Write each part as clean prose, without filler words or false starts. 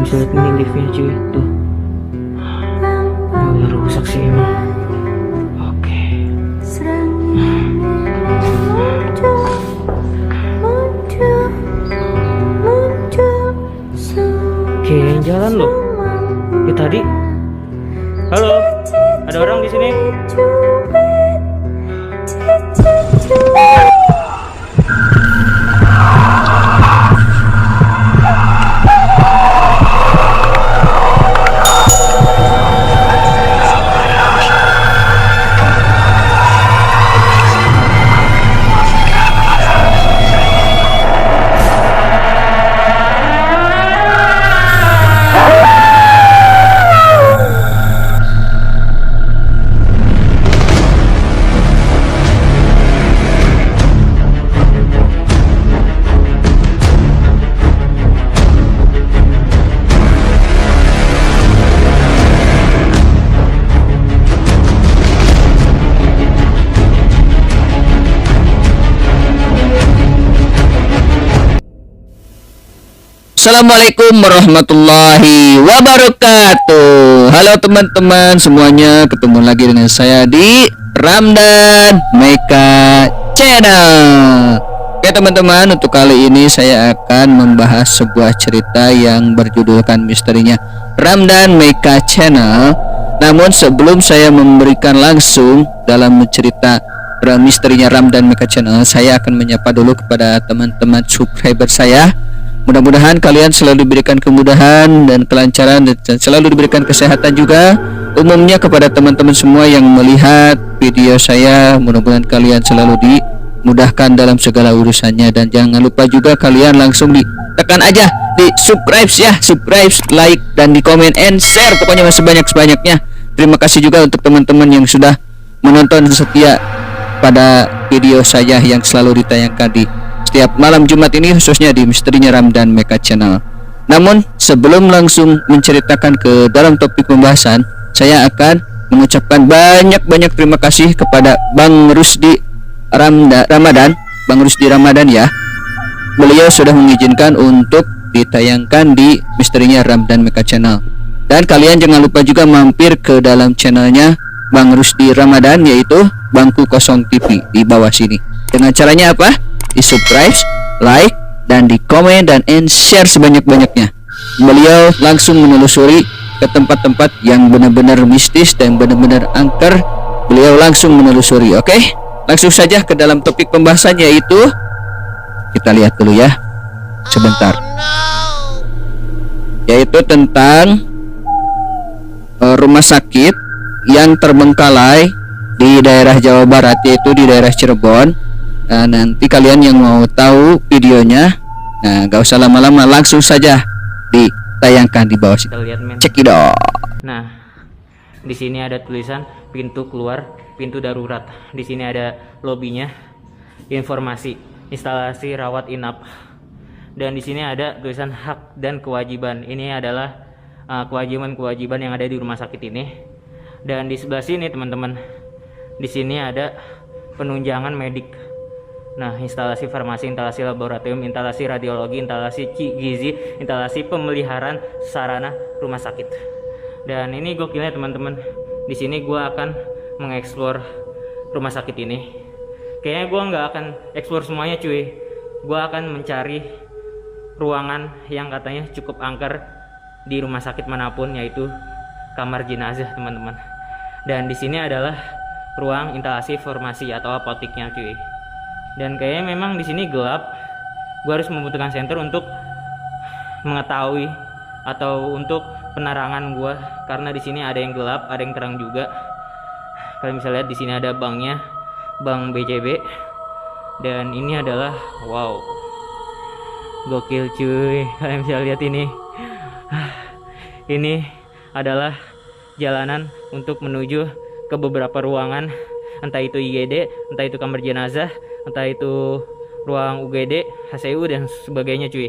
bisa lihat ini liftnya cuy, tuh. Ya udah rusak sih emang. Oke. Oke, yang jalan loh. Ya tadi. Halo, ada orang di sini. Assalamualaikum warahmatullahi wabarakatuh. Halo teman-teman semuanya, ketemu lagi dengan saya di Ramdan Mecha Channel. Oke teman-teman, untuk kali ini saya akan membahas sebuah cerita yang berjudulkan misterinya Ramdan Mecha Channel. Namun sebelum saya memberikan langsung dalam cerita misterinya Ramdan Mecha Channel, saya akan menyapa dulu kepada teman-teman subscriber saya. Mudah-mudahan kalian selalu diberikan kemudahan dan kelancaran dan selalu diberikan kesehatan juga. Umumnya kepada teman-teman semua yang melihat video saya, mudah-mudahan kalian selalu dimudahkan dalam segala urusannya. Dan jangan lupa juga kalian langsung ditekan aja di subscribe ya, subscribe, like, dan di comment and share, pokoknya sebanyak-banyaknya. Terima kasih juga untuk teman-teman yang sudah menonton setia pada video saya yang selalu ditayangkan di setiap malam Jumat ini, khususnya di misterinya Ramdan Mecha Channel. Namun sebelum langsung menceritakan ke dalam topik pembahasan, saya akan mengucapkan banyak-banyak terima kasih kepada Bang Rusdi Ramadan, Bang Rusdi Ramadan ya. Beliau sudah mengizinkan untuk ditayangkan di misterinya Ramdan Mecha Channel. Dan kalian jangan lupa juga mampir ke dalam channelnya Bang Rusdi Ramadan, yaitu Bangku Kosong TV di bawah sini. Dengan caranya apa? Di subscribe, like, dan di komen dan share sebanyak-banyaknya. Beliau langsung menelusuri ke tempat-tempat yang benar-benar mistis dan benar-benar angker. Beliau langsung menelusuri. Oke, langsung saja ke dalam topik pembahasan, yaitu kita lihat dulu ya sebentar, yaitu tentang rumah sakit yang terbengkalai di daerah Jawa Barat, yaitu di daerah Cirebon. Nah, nanti kalian yang mau tahu videonya, nah gak usah lama-lama, langsung saja ditayangkan di bawah sini. Cekidot. Nah, di sini ada tulisan pintu keluar, pintu darurat. Di sini ada lobinya, informasi, instalasi rawat inap. Dan di sini ada tulisan hak dan kewajiban. Ini adalah kewajiban-kewajiban yang ada di rumah sakit ini. Dan di sebelah sini teman-teman, di sini ada penunjangan medik. Nah, instalasi farmasi, instalasi laboratorium, instalasi radiologi, instalasi gizi, instalasi pemeliharaan sarana rumah sakit. Dan ini gokilnya teman-teman. Di sini gue akan mengeksplor rumah sakit ini. Kayaknya gue nggak akan eksplor semuanya cuy. Gue akan mencari ruangan yang katanya cukup angker di rumah sakit manapun, yaitu kamar jenazah teman-teman. Dan di sini adalah ruang instalasi farmasi atau apoteknya cuy. Dan kayaknya memang di sini gelap. Gue harus membutuhkan senter untuk mengetahui atau untuk penerangan gue, karena di sini ada yang gelap, ada yang terang juga. Kalian bisa lihat di sini ada banknya, bank BCB. Dan ini adalah wow, gokil cuy. Kalian bisa lihat ini. Ini adalah jalanan untuk menuju ke beberapa ruangan, entah itu IGD, entah itu kamar jenazah, entah itu ruang UGD, HCU dan sebagainya cuy.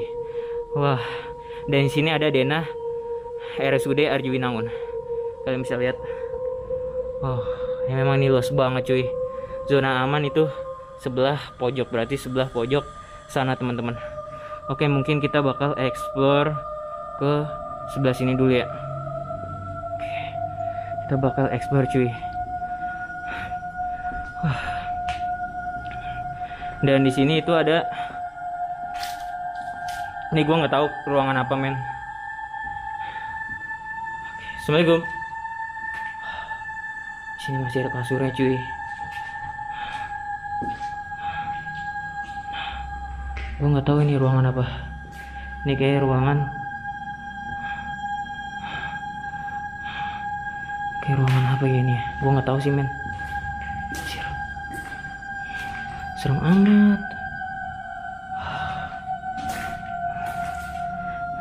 Wah, dan di sini ada denah RSUD Arjuwinangun. Kalian bisa lihat. Oh, ya memang ini luas banget cuy. Zona aman itu sebelah pojok, berarti sebelah pojok sana teman-teman. Oke, mungkin kita bakal explore ke sebelah sini dulu ya. Oke, kita bakal explore cuy. Wah. Dan di sini itu ada, ini gue nggak tahu ruangan apa men. Assalamualaikum. Di sini masih ada kasurnya cuy. Gue nggak tahu ini ruangan apa. Ini kayak ruangan, apa ya ini ya? Gue nggak tahu sih men. Serem amat.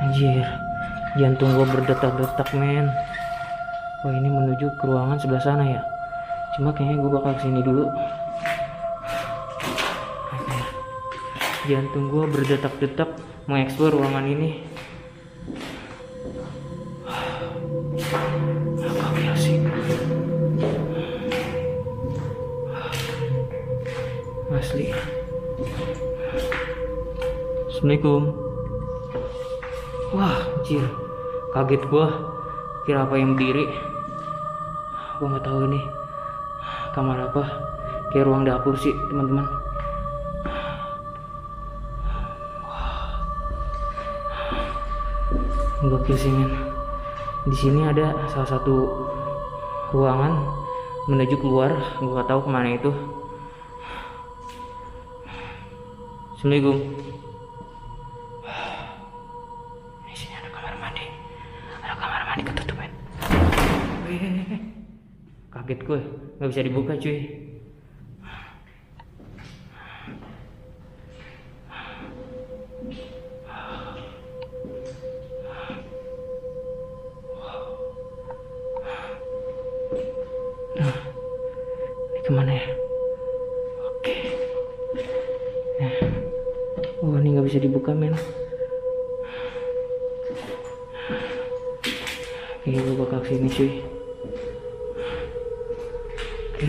Anjir, jantung gue berdetak-detak men. Wah, ini menuju ke ruangan sebelah sana ya. Cuma kayaknya gue bakal kesini dulu. Anjir, jantung gue berdetak-detak mengeksplor ruangan ini. Gokil sih. Asli. Assalamualaikum. Wah, anjir, kaget gua. Kira apa yang berdiri. Gua nggak tahu ini kamar apa. Kayak ruang dapur sih, teman-teman. Gokil sih men. Di sini ada salah satu ruangan menuju keluar. Gua nggak tahu kemana itu. Assalamualaikum. Di sini ada kamar mandi. Ada kamar mandi ketutup men. Kaget gue, nggak bisa dibuka cuy. Ini kemana ya? Oke. Oh, ini nggak bisa dibuka men. Oke, gue bakal kesini cuy. Oke.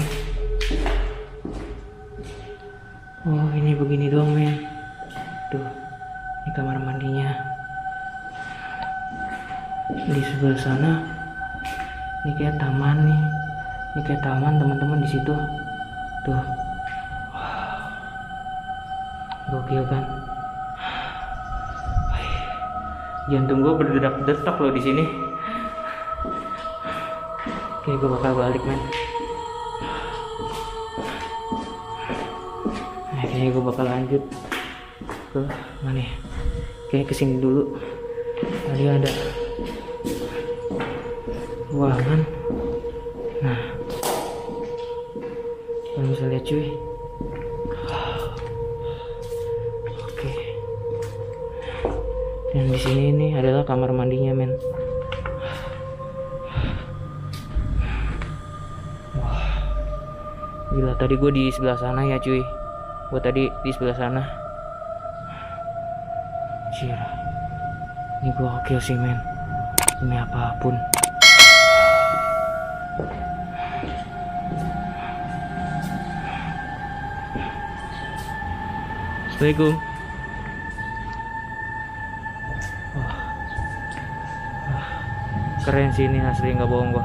Oh, ini begini doang men. Tuh, ini kamar mandinya. Di sebelah sana, ini kayak taman nih. Ini kayak taman teman-teman di situ. Tuh. Gokil kan? Jantung gue berdetak-detak loh di sini. Oke, gue bakal balik men. Nah, kayaknya gue bakal lanjut ke mana ya? Kayak kesini dulu. Tadi ada ruangan. Nah, kalian bisa lihat cuy. Dan di sini ini adalah kamar mandinya men. Wah, gila, tadi gue di sebelah sana ya cuy. Gue tadi di sebelah sana. Cira, ini gue gokil sih men. Ini apapun. Assalamualaikum. Keren sih ini asli, nggak bohong gua.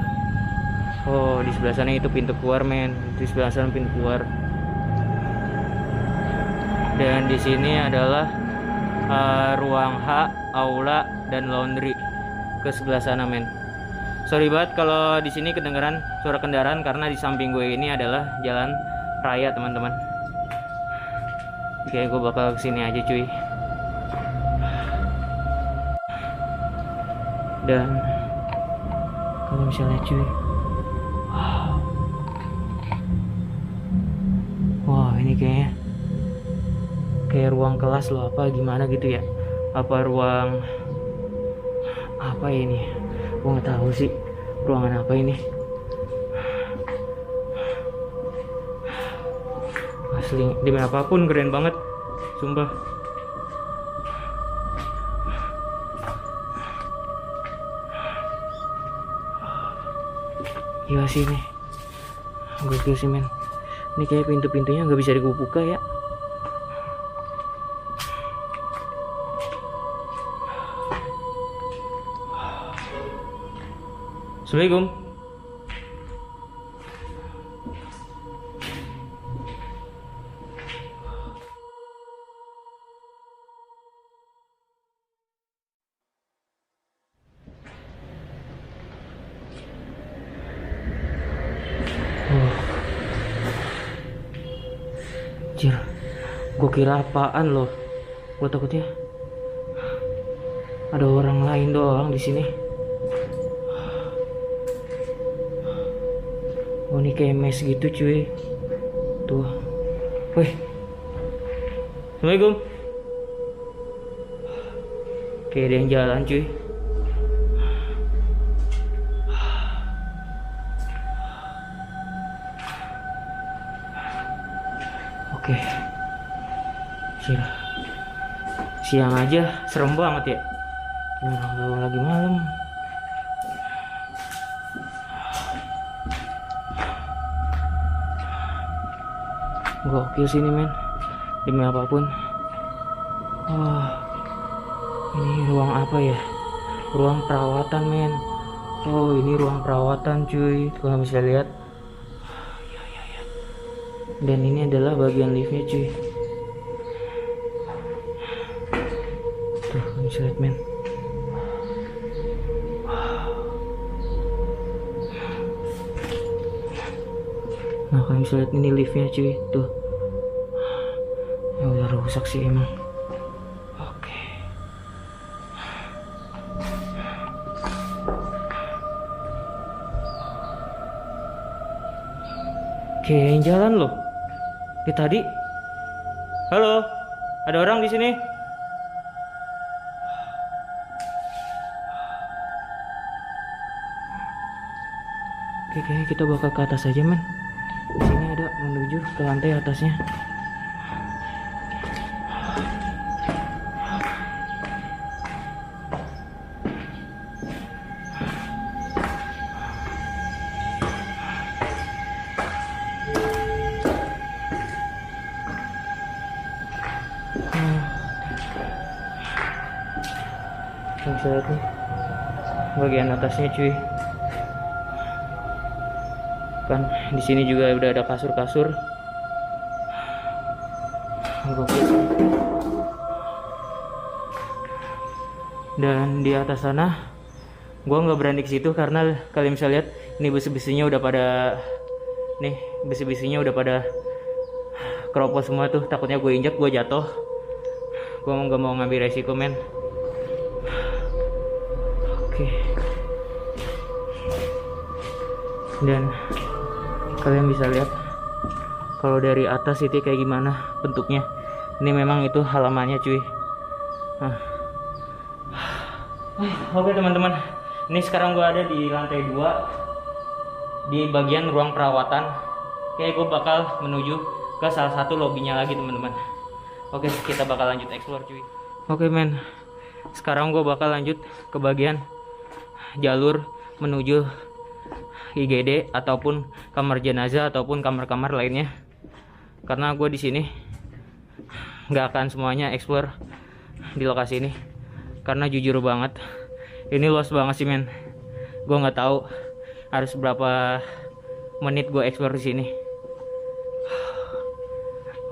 Oh, di sebelah sana itu pintu keluar men. Di sebelah sana pintu keluar. Dan di sini adalah ruang H, aula dan laundry ke sebelah sana men. Sorry banget kalau di sini kedengeran suara kendaraan karena di samping gue ini adalah jalan raya teman-teman. Oke, gue bakal kesini aja cuy. Dan kalau misalnya cuy, wow, ini kayaknya kayak ruang kelas loh, apa gimana gitu ya? Apa ruang apa ini? Gue nggak tahu sih ruangan apa ini. Asli, demi apapun keren banget, sumpah. Gila sih ini, gokil sih men. Ini kayak pintu-pintunya nggak bisa dibuka ya. Assalamualaikum. Anjir, gue kira apaan loh. Gue takutnya ada orang lain doang di sini. Oh, ini kayak mes gitu cuy. Tuh. Wih. Assalamualaikum. Kayak ada yang jalan cuy. Oke. Siang aja serem banget ya. Gimana lagi malam. Gokil sini men, demi apapun. Wah, ini ruang apa ya? Ruang perawatan men. Oh, ini ruang perawatan cuy. Kalian bisa lihat. Dan ini adalah bagian liftnya cuy. Tuh, kalian bisa lihat men. Nah, kalian bisa lihat ini liftnya cuy. Tuh, ya udah rusak sih emang. Oke. Oke, yang jalan loh. Di tadi. Halo, ada orang di sini? Oke, kayaknya kita bakal ke atas aja men. Di sini ada menuju ke lantai atasnya. Bisa lihat nih bagian atasnya cuy. Kan di sini juga udah ada kasur-kasur. Dan di atas sana gua nggak berani ke situ karena kalian bisa lihat ini besi-besinya udah pada besi-besinya udah pada keropos semua tuh. Takutnya gue injak, gue jatuh. Gue nggak mau ngambil resiko men. Oke. Dan kalian bisa lihat kalau dari atas itu kayak gimana bentuknya. Ini memang itu halamannya cuy. Nah. Oke teman-teman, ini sekarang gue ada di lantai 2 di bagian ruang perawatan. Kayak gue bakal menuju ke salah satu lobbynya lagi teman-teman. Oke, kita bakal lanjut explore cuy. Oke men, sekarang gue bakal lanjut ke bagian jalur menuju IGD ataupun kamar jenazah ataupun kamar-kamar lainnya. Karena gue di sini nggak akan semuanya explore di lokasi ini. Karena jujur banget, ini luas banget sih men. Gue nggak tahu harus berapa menit gue explore di sini.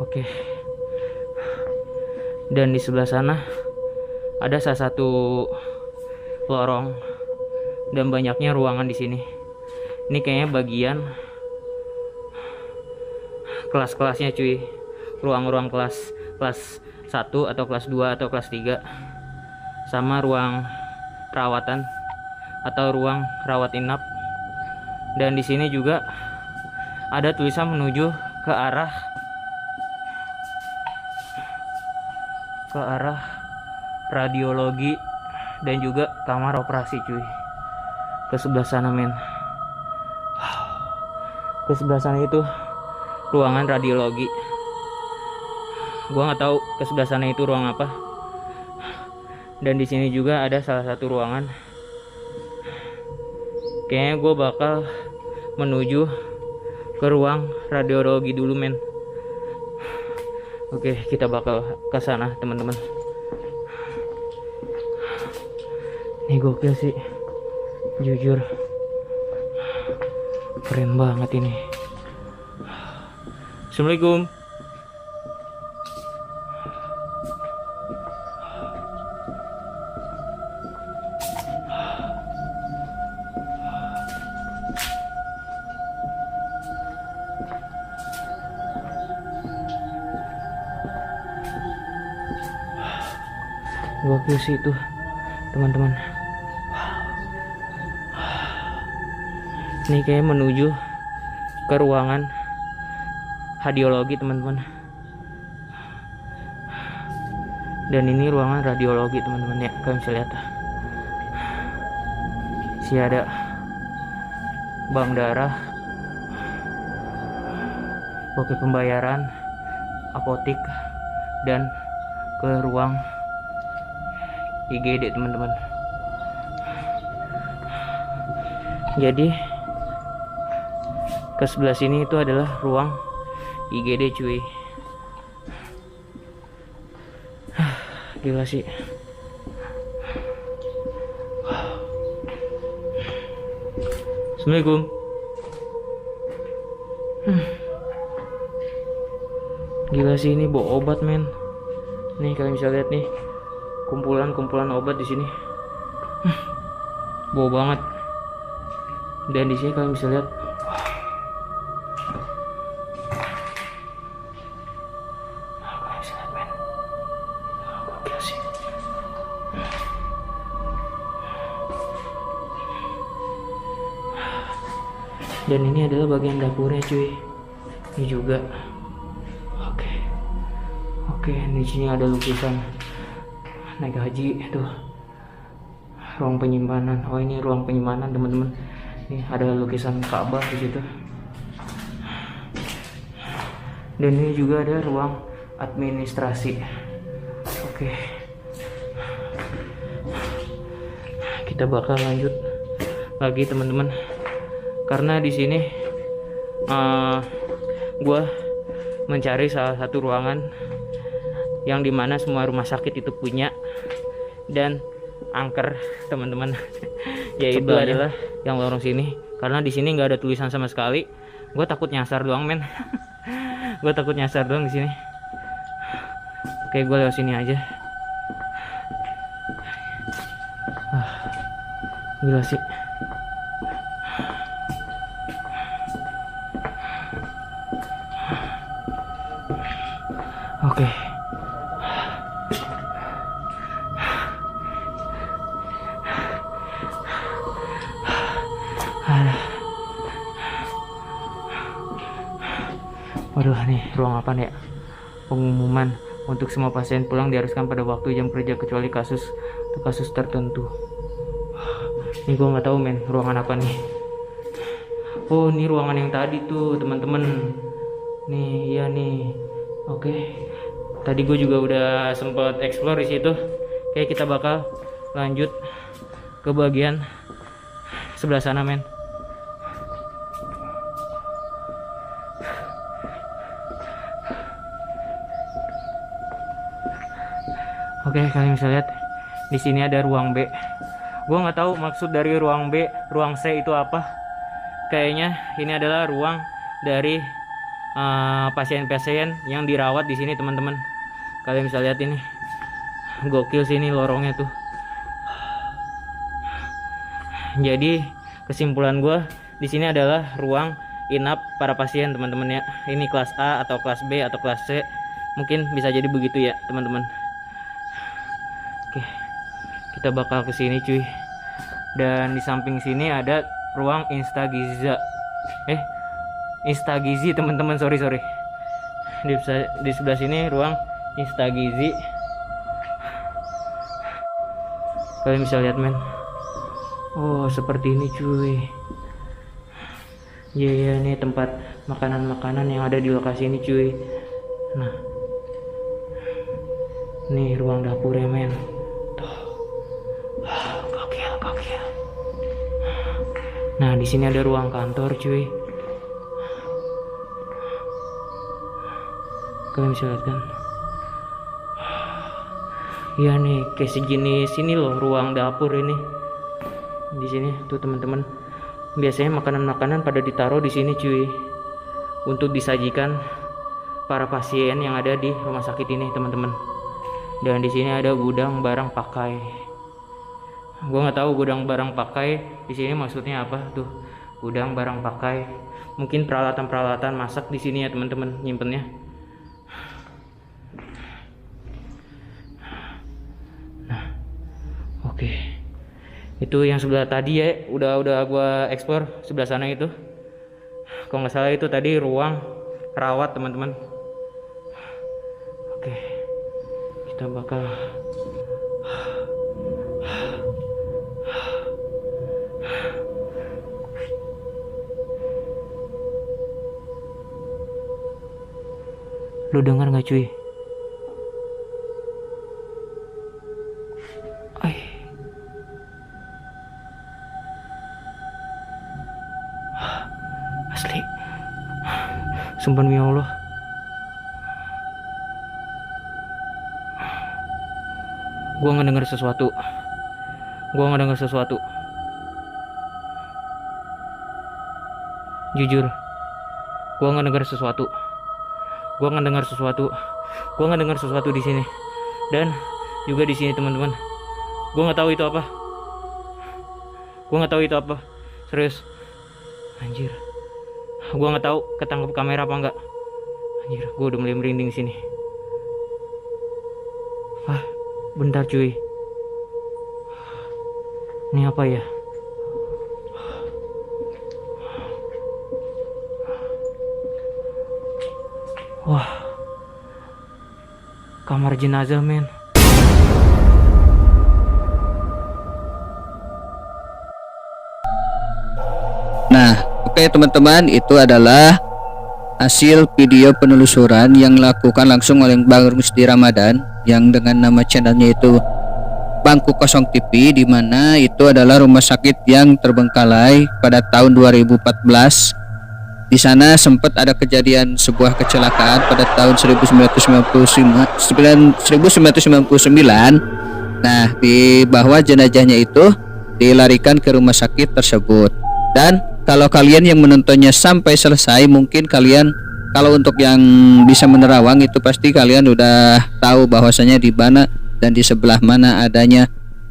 Oke. Dan di sebelah sana ada salah satu lorong dan banyaknya ruangan di sini. Ini kayaknya bagian kelas-kelasnya cuy. Ruang-ruang kelas 1 atau kelas 2 atau kelas 3. Sama ruang perawatan atau ruang rawat inap. Dan di sini juga ada tulisan menuju ke arah radiologi dan juga kamar operasi cuy. Ke sebelah sana men. Ke sebelah sana itu ruangan radiologi. Gua nggak tahu ke sebelah sana itu ruang apa. Dan di sini juga ada salah satu ruangan. Kayaknya gue bakal menuju ke ruang radiologi dulu men. Oke, kita bakal ke sana teman-teman. Ini gokil sih, jujur. Keren banget ini. Assalamualaikum. Gokil sih itu teman-teman. Ini kayak menuju ke ruangan radiologi teman-teman. Dan ini ruangan radiologi teman-teman ya, kalian bisa lihat. Si ada bank darah, oke pembayaran, apotik, dan ke ruang IGD teman-teman. Jadi ke sebelah sini itu adalah ruang IGD cuy. Gila sih. Assalamualaikum. Gila sih, ini bawa obat men. Nih kalian bisa lihat nih, kumpulan obat di sini. Bau banget. Dan di sini kalian bisa lihat. Kalian bisa lihat men. Gokil sih. Dan ini adalah bagian dapurnya cuy. Ini juga. Oke, di sini ada lukisan naik haji tuh. Ruang penyimpanan. Oh, ini ruang penyimpanan teman-teman. Ini ada lukisan Ka'bah di situ. Dan ini juga ada ruang administrasi. Oke. Kita bakal lanjut lagi teman-teman. Karena di sini gua mencari salah satu ruangan yang dimana semua rumah sakit itu punya dan angker teman-teman. Yaitu adalah yang lorong sini, karena di sini nggak ada tulisan sama sekali. Gue takut nyasar doang men. Gue takut nyasar doang di sini. Oke, gue lewat sini aja. Gila sih. Oke. Waduh, nih ruang apa nih ya? Pengumuman untuk semua pasien pulang diharuskan pada waktu jam kerja kecuali kasus tertentu. Ini gue nggak tahu men, ruangan apa nih? Oh, ini ruangan yang tadi tuh teman-teman. Nih, iya nih. Oke. Tadi gue juga udah sempat explore di situ. Oke, kita bakal lanjut ke bagian sebelah sana men. Oke, kalian bisa lihat di sini ada ruang B. Gue nggak tahu maksud dari ruang B, ruang C itu apa. Kayaknya ini adalah ruang dari pasien-pasien yang dirawat di sini teman-teman. Kalian bisa lihat ini, gokil sih ini lorongnya tuh. Jadi kesimpulan gue di sini adalah ruang inap para pasien teman-teman ya. Ini kelas A atau kelas B atau kelas C, mungkin bisa jadi begitu ya teman-teman. Oke, kita bakal ke sini cuy. Dan di samping sini ada ruang instagiza. Instagizi teman-teman, sorry. Di sebelah sini ruang instagizi. Kalian bisa lihat men. Oh, seperti ini cuy. Iya, ini tempat makanan-makanan yang ada di lokasi ini cuy. Nah, nih ruang dapurnya men. Gokil. Nah, di sini ada ruang kantor cuy. Kalian bisa lihat kan? Iya nih, kayak segini sini loh ruang dapur ini. Di sini tuh teman-teman. Biasanya makanan-makanan pada ditaruh di sini cuy, untuk disajikan para pasien yang ada di rumah sakit ini teman-teman. Dan di sini ada gudang barang pakai. Gua nggak tahu gudang barang pakai di sini maksudnya apa tuh. Gudang barang pakai, mungkin peralatan-peralatan masak di sini ya teman-teman nyimpennya. Nah, oke. Itu yang sebelah tadi ya, udah gua explore sebelah sana itu. Kalau nggak salah itu tadi ruang rawat teman-teman. Oke, kita bakal lu dengar nggak cuy? Asli, sumpah demi Allah, gua ngedenger sesuatu. Jujur, gua ngedenger sesuatu di sini, dan juga di sini teman-teman. Gua nggak tahu itu apa. Serius, anjir. Gua nggak tahu ketangkep kamera apa enggak. Anjir, gua udah mulai merinding sini. Bentar cuy. Ini apa ya? Wah, kamar jenazah men. Nah, oke teman-teman, itu adalah hasil video penelusuran yang dilakukan langsung oleh Bang Rusdi Ramadan yang dengan nama channelnya itu Bangku Kosong TV, di mana itu adalah rumah sakit yang terbengkalai pada tahun 2014. Di sana sempat ada kejadian sebuah kecelakaan pada tahun 1999. Nah, di bawah jenazahnya itu dilarikan ke rumah sakit tersebut. Dan kalau kalian yang menontonnya sampai selesai, mungkin kalian, kalau untuk yang bisa menerawang itu pasti kalian udah tahu bahwasanya di mana dan di sebelah mana adanya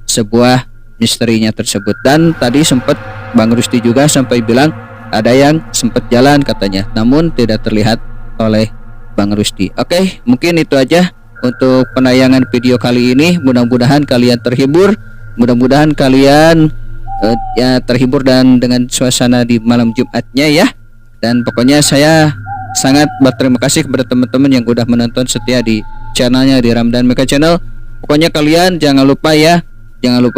sebuah misterinya tersebut. Dan tadi sempat Bang Rusdi juga sampai bilang ada yang sempat jalan katanya, namun tidak terlihat oleh Bang Rusdi. Oke, mungkin itu aja untuk penayangan video kali ini. Mudah-mudahan kalian terhibur, mudah-mudahan kalian terhibur dan dengan suasana di malam Jumatnya ya. Dan pokoknya saya sangat berterima kasih kepada teman-teman yang udah menonton setia di channelnya, di Ramdan Meka Channel. Pokoknya kalian jangan lupa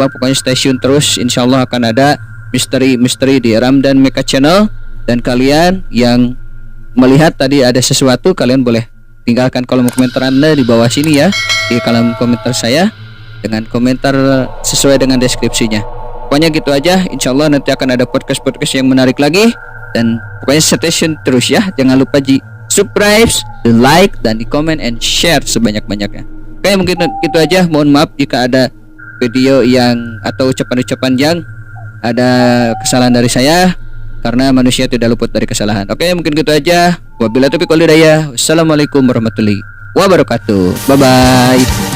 pokoknya stay tune terus. Insyaallah akan ada misteri-misteri di Ramdan Meka Channel. Dan kalian yang melihat tadi ada sesuatu, kalian boleh tinggalkan kolom komentar Anda di bawah sini ya, di kolom komentar saya dengan komentar sesuai dengan deskripsinya. Pokoknya gitu aja. Insyaallah nanti akan ada podcast-podcast yang menarik lagi. Dan pokoknya stay tune terus ya. Jangan lupa di subscribe, di like, dan di comment and share sebanyak-banyaknya. Oke, mungkin gitu aja. Mohon maaf jika ada video yang atau ucapan-ucapan yang ada kesalahan dari saya, karena manusia tidak luput dari kesalahan. Oke, mungkin gitu aja. Wabillahi taufiq wal hidayah. Wassalamualaikum warahmatullahi wabarakatuh. Bye bye.